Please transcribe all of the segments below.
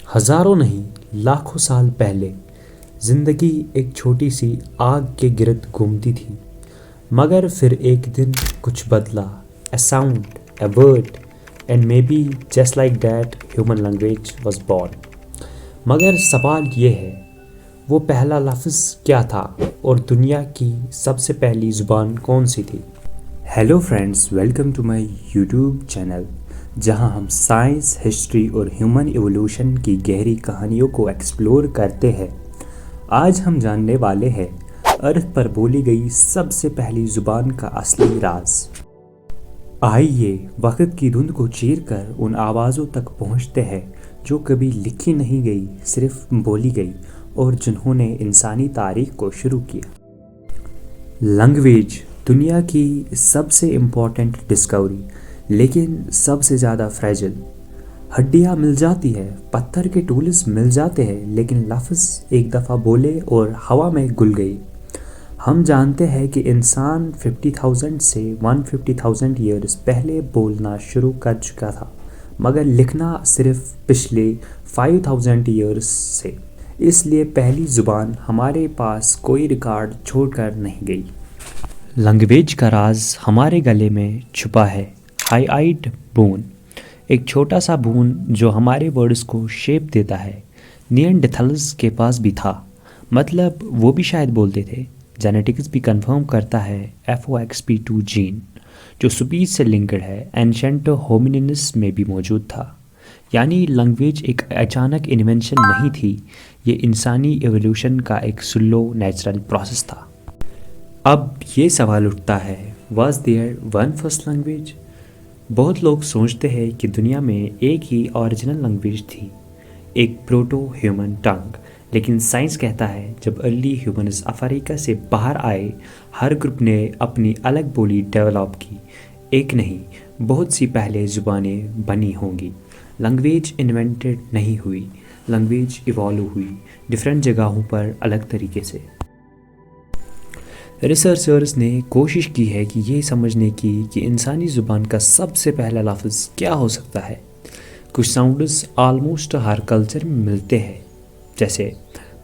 ہزاروں نہیں لاکھوں سال پہلے زندگی ایک چھوٹی سی آگ کے گرد گھومتی تھی، مگر پھر ایک دن کچھ بدلا. A sound, a word, and maybe just like that human language was born. مگر سوال یہ ہے، وہ پہلا لفظ کیا تھا اور دنیا کی سب سے پہلی زبان کون سی تھی؟ Hello friends, welcome to my YouTube channel, جہاں ہم سائنس، ہسٹری اور ہیومن ایوولوشن کی گہری کہانیوں کو ایکسپلور کرتے ہیں. آج ہم جاننے والے ہیں ارتھ پر بولی گئی سب سے پہلی زبان کا اصلی راز. آئیے وقت کی دھند کو چیر کر ان آوازوں تک پہنچتے ہیں جو کبھی لکھی نہیں گئی، صرف بولی گئی، اور جنہوں نے انسانی تاریخ کو شروع کیا. لینگویج دنیا کی سب سے امپورٹنٹ ڈسکوری، لیکن سب سے زیادہ فریجل. ہڈیاں مل جاتی ہے، پتھر کے ٹولز مل جاتے ہیں، لیکن لفظ ایک دفعہ بولے اور ہوا میں گل گئی. ہم جانتے ہیں کہ انسان 50,000 سے 150,000 ایئرز پہلے بولنا شروع کر چکا تھا، مگر لکھنا صرف پچھلے 5,000 ایئرز سے. اس لیے پہلی زبان ہمارے پاس کوئی ریکارڈ چھوڑ کر نہیں گئی. لینگویج کا راز ہمارے گلے میں چھپا ہے. ہائی آئیڈ بون، ایک چھوٹا سا بون جو ہمارے ورڈز کو شیپ دیتا ہے. نیانڈرتھلز کے پاس بھی تھا، مطلب وہ بھی شاید بولتے تھے. جینیٹکس بھی کنفرم کرتا ہے FOXP2 جین جو سپیچ سے لنکڈ ہے، اینشنٹ ہومینینس میں بھی موجود تھا. یعنی لینگویج ایک اچانک انوینشن نہیں تھی، یہ انسانی ایوولوشن کا ایک سلو نیچرل پروسیس تھا. اب یہ سوال اٹھتا ہے، was there one first language? بہت لوگ سوچتے ہیں کہ دنیا میں ایک ہی اوریجنل لینگویج تھی، ایک پروٹو ہیومن ٹنگ. لیکن سائنس کہتا ہے جب ارلی ہیومنز افریقہ سے باہر آئے، ہر گروپ نے اپنی الگ بولی ڈیولپ کی. ایک نہیں، بہت سی پہلے زبانیں بنی ہوں گی. لینگویج انوینٹڈ نہیں ہوئی، لینگویج ایوالو ہوئی ڈفرینٹ جگہوں پر الگ طریقے سے. ریسرچرز نے کوشش کی ہے کہ یہ سمجھنے کی کہ انسانی زبان کا سب سے پہلا لفظ کیا ہو سکتا ہے. کچھ ساؤنڈز آلموسٹ ہر کلچر میں ملتے ہیں، جیسے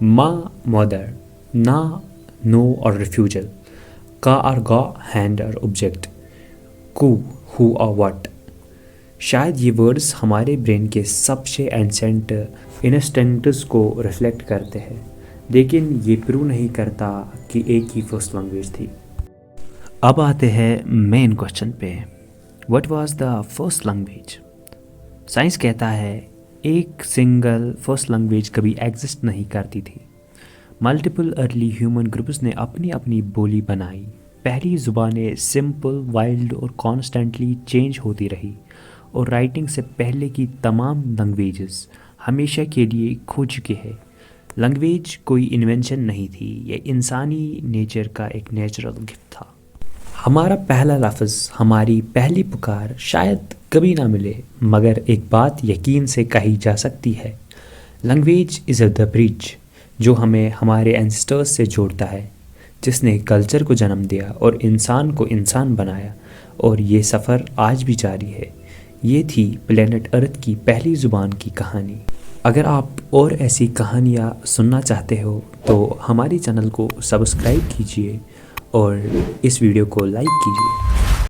ماں مدر، نا نو اور ریفیوجل، کا اور گا ہینڈ اور آبجیکٹ، کو ہو اور وٹ. شاید یہ ورڈز ہمارے برین کے سب سے اینسینٹ انسٹنکٹس کو ریفلیکٹ کرتے ہیں، لیکن یہ پروو نہیں کرتا کہ ایک ہی فرسٹ لینگویج تھی. اب آتے ہیں مین کوشچن پہ، what was the first language? Science کہتا ہے ایک سنگل فرسٹ لینگویج کبھی ایگزسٹ نہیں کرتی تھی. ملٹیپل ارلی ہیومن گروپس نے اپنی اپنی بولی بنائی. پہلی زبانیں سمپل، وائلڈ اور کانسٹنٹلی چینج ہوتی رہی، اور رائٹنگ سے پہلے کی تمام لینگویجز ہمیشہ کے لیے کھو چکے ہیں. لینگویج کوئی انوینشن نہیں تھی، یہ انسانی نیچر کا ایک نیچرل گفٹ تھا. ہمارا پہلا لفظ، ہماری پہلی پکار شاید کبھی نہ ملے، مگر ایک بات یقین سے کہی جا سکتی ہے، لینگویج از دا برج جو ہمیں ہمارے اینسسٹرز سے جوڑتا ہے، جس نے کلچر کو جنم دیا اور انسان کو انسان بنایا، اور یہ سفر آج بھی جاری ہے. یہ تھی پلینٹ ارتھ کی پہلی زبان کی کہانی. اگر آپ اور ایسی کہانیاں سننا چاہتے ہو تو ہماری چینل کو سبسکرائب کیجیے اور اس ویڈیو کو لائک کیجیے.